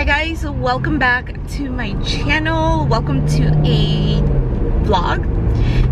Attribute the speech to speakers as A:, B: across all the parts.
A: Hi guys, welcome back to my channel. Welcome to a vlog.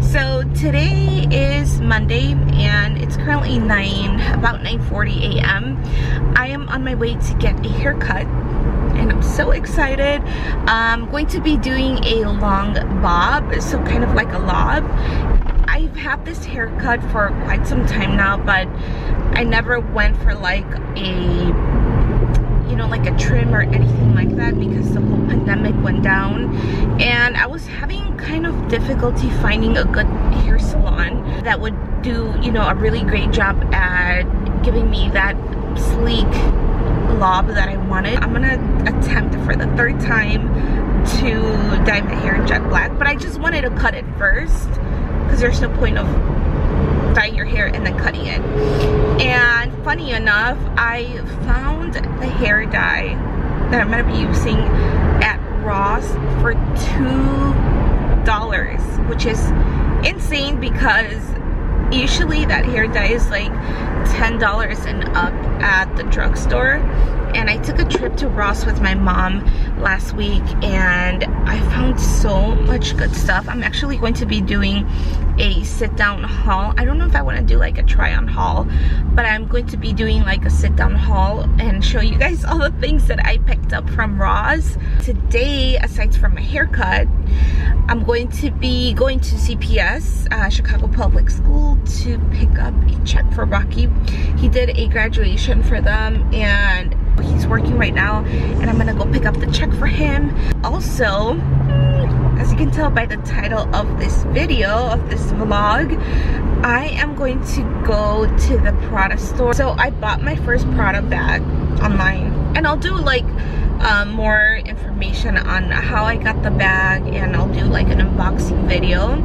A: So today is Monday and it's currently about 9:40 a.m. I am on my way to get a haircut and I'm so excited. I'm going to be doing a long bob, so kind of like a lob. I've had this haircut for quite some time now, but I never went for like a like a trim or anything like that because the whole pandemic went down and I was having kind of difficulty finding a good hair salon that would do a really great job at giving me that sleek lob that I wanted. I'm gonna attempt for the third time to dye my hair jet black, but I just wanted to cut it first because there's no point of dyeing your hair and then cutting it. And funny enough, I found the hair dye that I'm gonna be using at Ross for $2, which is insane because usually that hair dye is like $10 and up at the drugstore. And I took a trip to Ross with my mom last week and I found so much good stuff. I'm actually going to be doing a sit down haul. I don't know if I want to do like a try on haul, but I'm going to be doing like a sit down haul and show you guys all the things that I picked up from Ross. Today, aside from my haircut, I'm going to be going to CPS, Chicago Public School, to pick up a check for Rocky. He did a graduation for them and he's working right now and I'm gonna go pick up the check for him. Also, as you can tell by the title of this video, of this vlog, I am going to go to the Prada store. So I bought my first Prada bag online and I'll do like more information on how I got the bag and I'll do like an unboxing video.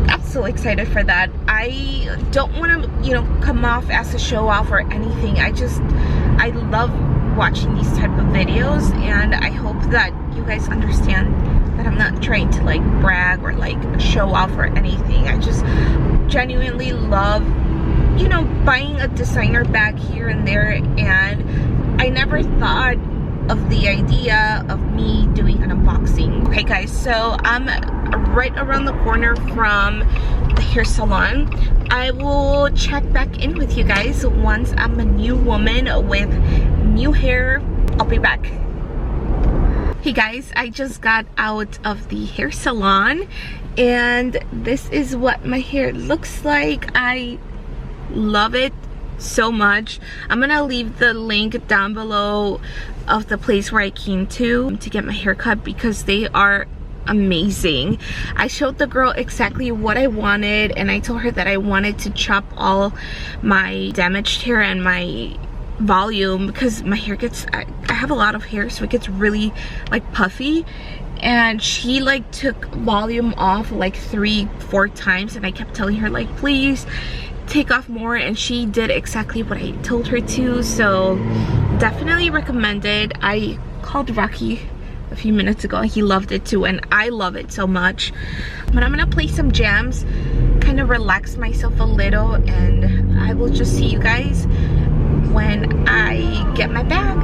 A: I'm so excited for that. I don't want to come off as a show off or anything. I love watching these type of videos and I hope that you guys understand that I'm not trying to like brag or like show off or anything. I just genuinely love buying a designer bag here and there, and I never thought of the idea of me doing an unboxing. Okay guys, so I'm right around the corner from the hair salon. I will check back in with you guys once I'm a new woman with new hair. I'll be back. Hey guys, I just got out of the hair salon and this is what my hair looks like. I love it so much. I'm gonna leave the link down below of the place where I came to get my haircut because they are amazing. I showed the girl exactly what I wanted and I told her that I wanted to chop all my damaged hair and my volume because my hair gets, I have a lot of hair, so it gets really like puffy, and she like took volume off like 3-4 times and I kept telling her like please take off more, and she did exactly what I told her to. So definitely recommended. I called Rocky a few minutes ago and he loved it too, and I love it so much. But I'm gonna play some jams, kind of relax myself a little, and I will just see you guys when I get my bag.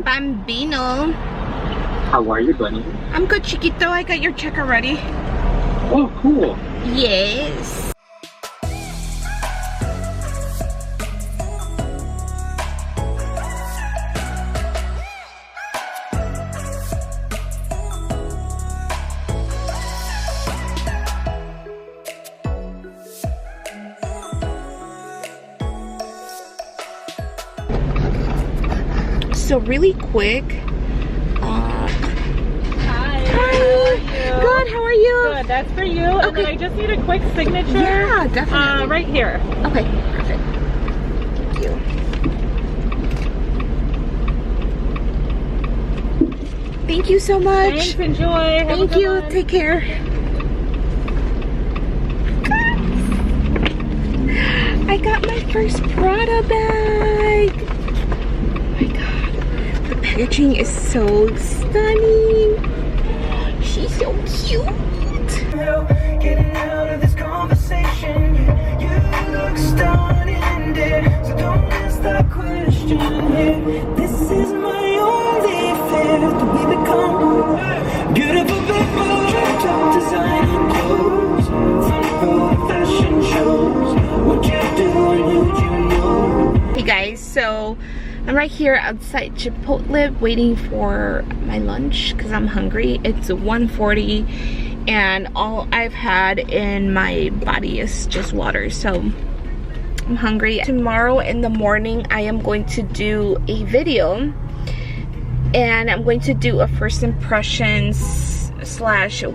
A: Bambino.
B: How are you, bunny?
A: I'm good, Chiquito. I got your check already.
B: Oh, cool.
A: Yes. So really quick,
C: Hi.
A: good. good. How are you?
C: Good. That's for you. And then I just need a quick signature.
A: Yeah, definitely.
C: Right here.
A: Okay, perfect. Thank you. Thank you so much.
C: Thanks. Enjoy.
A: Thank you. Take care. I got my first Prada bag. Oh my god. The packaging is so stunning. She's so cute.
D: Getting out of this conversation, you look stunning, dear. So don't ask that question here. This is my only fear that we become beautiful people. Dressed up designing clothes, front row fashion shows. What you do and who'd you know?
A: Hey guys, so I'm right here outside Chipotle waiting for my lunch because I'm hungry. It's 1:40 and all I've had in my body is just water, so I'm hungry. Tomorrow in the morning I am going to do a video and I'm going to do a first impressions /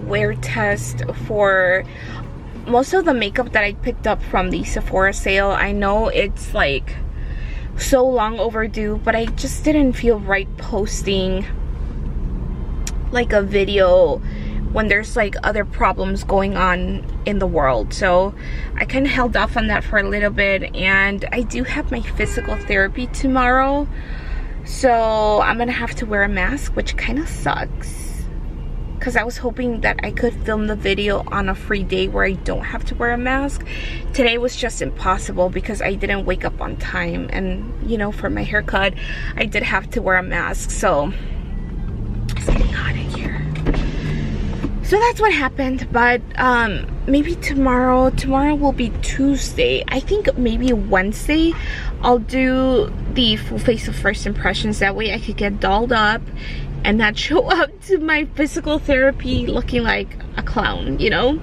A: wear test for most of the makeup that I picked up from the Sephora sale. I know it's like so long overdue, but I just didn't feel right posting like a video when there's like other problems going on in the world, so I kind of held off on that for a little bit. And I do have my physical therapy tomorrow, so I'm gonna have to wear a mask, which kind of sucks because I was hoping that I could film the video on a free day where I don't have to wear a mask. Today was just impossible because I didn't wake up on time, and you know, for my haircut I did have to wear a mask, so it's getting hot in here. So that's what happened. But maybe tomorrow will be Tuesday. I think maybe Wednesday I'll do the full face of first impressions. That way I could get dolled up and not show up to my physical therapy looking like a clown, you know?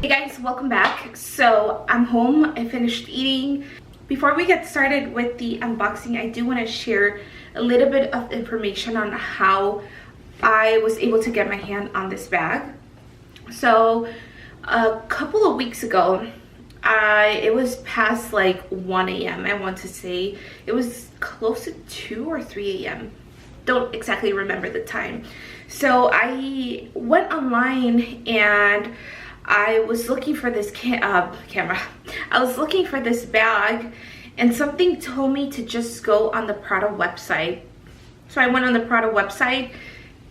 A: Hey guys, welcome back. So I'm home, I finished eating. Before we get started with the unboxing, I do want to share a little bit of information on how I was able to get my hand on this bag. So a couple of weeks ago, it was past like 1 a.m. I want to say. It was close to 2 or 3 a.m. Don't exactly remember the time. So I went online and I was looking for this camera. I was looking for this bag and something told me to just go on the Prada website. So I went on the Prada website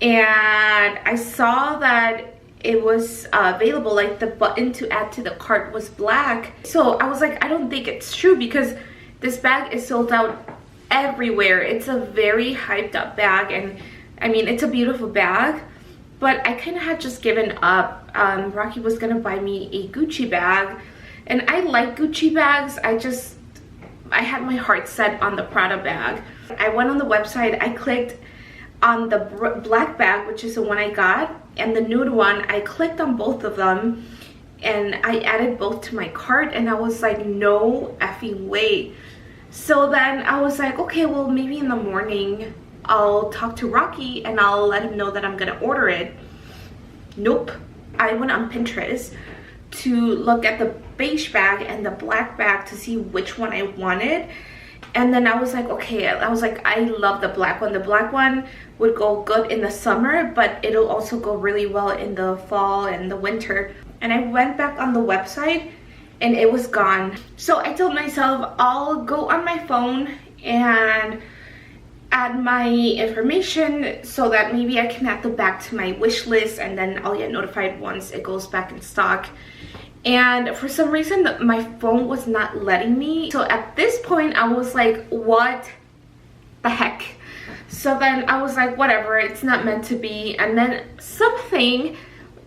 A: and I saw that it was available, like the button to add to the cart was black. So I was like, I don't think it's true because this bag is sold out everywhere. It's a very hyped up bag, and I mean, it's a beautiful bag, but I kind of had just given up. Rocky was gonna buy me a Gucci bag, and I like Gucci bags. I had my heart set on the Prada bag. I went on the website, I clicked on the black bag, which is the one I got, and the nude one. I clicked on both of them and I added both to my cart, and I was like, no effing way. So then I was like, okay, well, maybe in the morning I'll talk to Rocky and I'll let him know that I'm gonna order it. Nope. I went on Pinterest to look at the beige bag and the black bag to see which one I wanted. And then I was like, okay, I love the black one. The black one would go good in the summer, but it'll also go really well in the fall and the winter. And I went back on the website and it was gone. So I told myself I'll go on my phone and add my information so that maybe I can add the bag to my wish list, and then I'll get notified once it goes back in stock. And for some reason my phone was not letting me. So at this point I was like, what the heck? So then I was like, whatever, it's not meant to be. And then something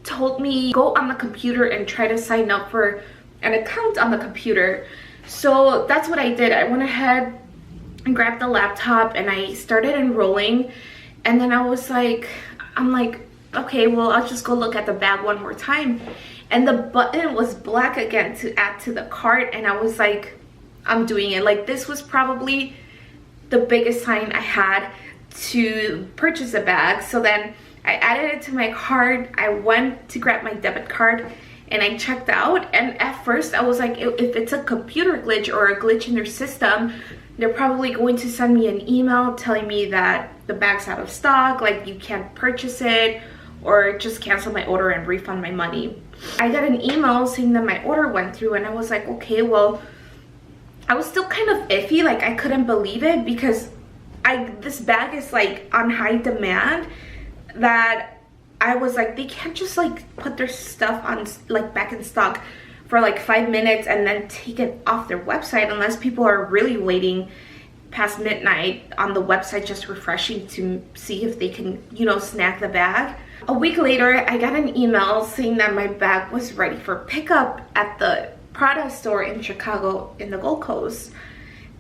A: told me go on the computer and try to sign up for an account on the computer. So that's what I did. I went ahead and grabbed the laptop and I started enrolling. And then I'm like, okay, well, I'll just go look at the bag one more time. And the button was black again to add to the cart, and I was like, I'm doing it. Like, this was probably the biggest sign I had to purchase a bag. So then I added it to my cart. I went to grab my debit card and I checked out, and at first I was like, if it's a computer glitch or a glitch in their system, they're probably going to send me an email telling me that the bag's out of stock, like you can't purchase it, or just cancel my order and refund my money. I got an email saying that my order went through, and I was like, okay, well, I was still kind of iffy, like I couldn't believe it, because this bag is like on high demand, that I was like, they can't just like put their stuff on like back in stock for like 5 minutes and then take it off their website, unless people are really waiting past midnight on the website just refreshing to see if they can, you know, snag the bag. A week later, I got an email saying that my bag was ready for pickup at the Prada store in Chicago in the Gold Coast.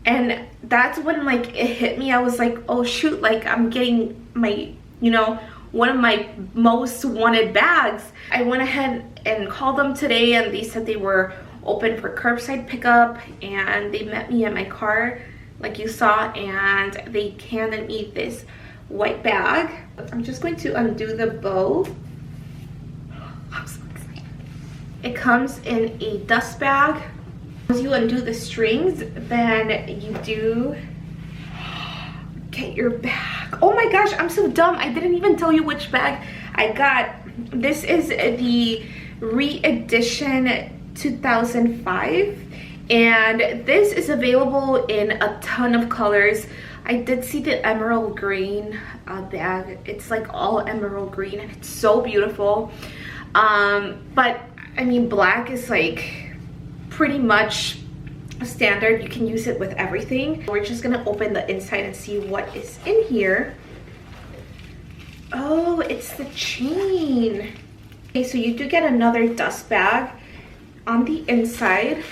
A: And that's when like it hit me. I was like, oh shoot, like I'm getting my, you know, one of my most wanted bags. I went ahead and called them today, and they said they were open for curbside pickup, and they met me at my car like you saw, and they handed me this white bag. I'm just going to undo the bow. I'm so excited. It comes in a dust bag. As you undo the strings, then you do get your bag. Oh my gosh, I'm so dumb. I didn't even tell you which bag I got. This is the Re Edition 2005, and this is available in a ton of colors. I did see the emerald green bag. It's like all emerald green, and it's so beautiful. But I mean, black is like pretty much standard. You can use it with everything. We're just gonna open the inside and see what is in here. Oh, it's the chain. Okay, so you do get another dust bag on the inside,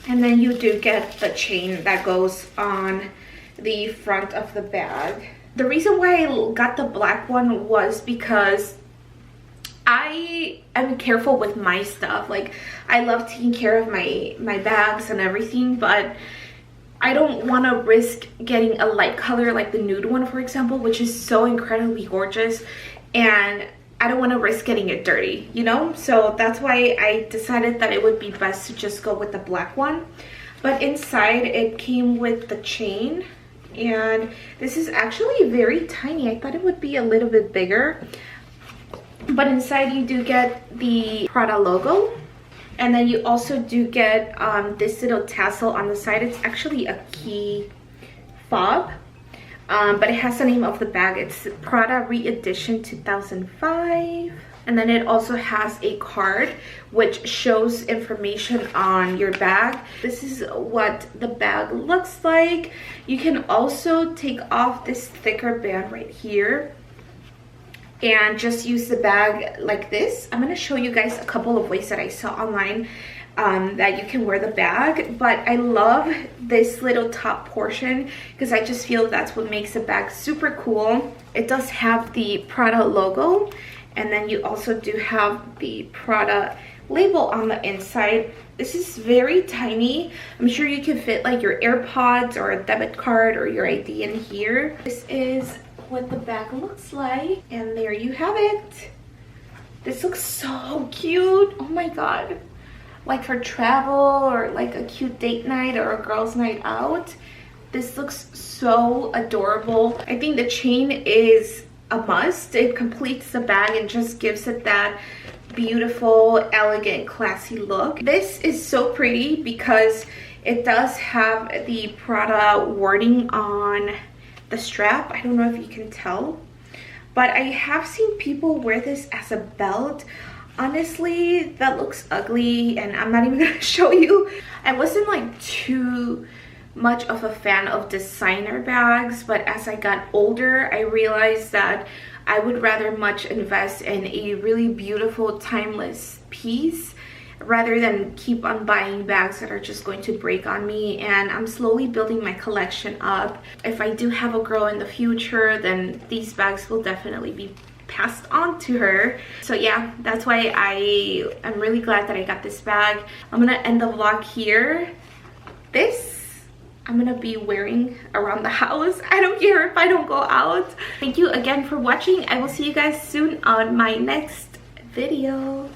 A: and then you do get the chain that goes on the front of the bag. The reason why I got the black one was because I am careful with my stuff. Like, I love taking care of my bags and everything, but I don't want to risk getting a light color like the nude one, for example, which is so incredibly gorgeous, and I don't want to risk getting it dirty, you know? So that's why I decided that it would be best to just go with the black one. But inside it came with the chain, and this is actually very tiny. I thought it would be a little bit bigger. But inside you do get the Prada logo, and then you also do get this little tassel on the side. It's actually a key fob, but it has the name of the bag. It's Prada Re Edition 2005. And then it also has a card which shows information on your bag. This is what the bag looks like. You can also take off this thicker band right here and just use the bag like this. I'm going to show you guys a couple of ways that I saw online that you can wear the bag, but I love this little top portion because I just feel that's what makes the bag super cool. It does have the Prada logo, and then you also do have the Prada label on the inside. This is very tiny. I'm sure you can fit like your AirPods or a debit card or your ID in here. This is what the bag looks like, and there you have it. This looks so cute. Oh my god, like for travel or like a cute date night or a girls' night out. This looks so adorable. I think the chain is a must. It completes the bag and just gives it that beautiful, elegant, classy look. This is so pretty because it does have the Prada wording on the strap. I don't know if you can tell, but I have seen people wear this as a belt. Honestly, that looks ugly, and I'm not even gonna show you. I wasn't like too much of a fan of designer bags, but as I got older, I realized that I would rather much invest in a really beautiful, timeless piece rather than keep on buying bags that are just going to break on me. And I'm slowly building my collection up. If I do have a girl in the future, then these bags will definitely be passed on to her. So yeah, that's why I am really glad that I got this bag. I'm gonna end the vlog here. This I'm gonna be wearing around the house. I don't care if I don't go out. Thank you again for watching. I will see you guys soon on my next video.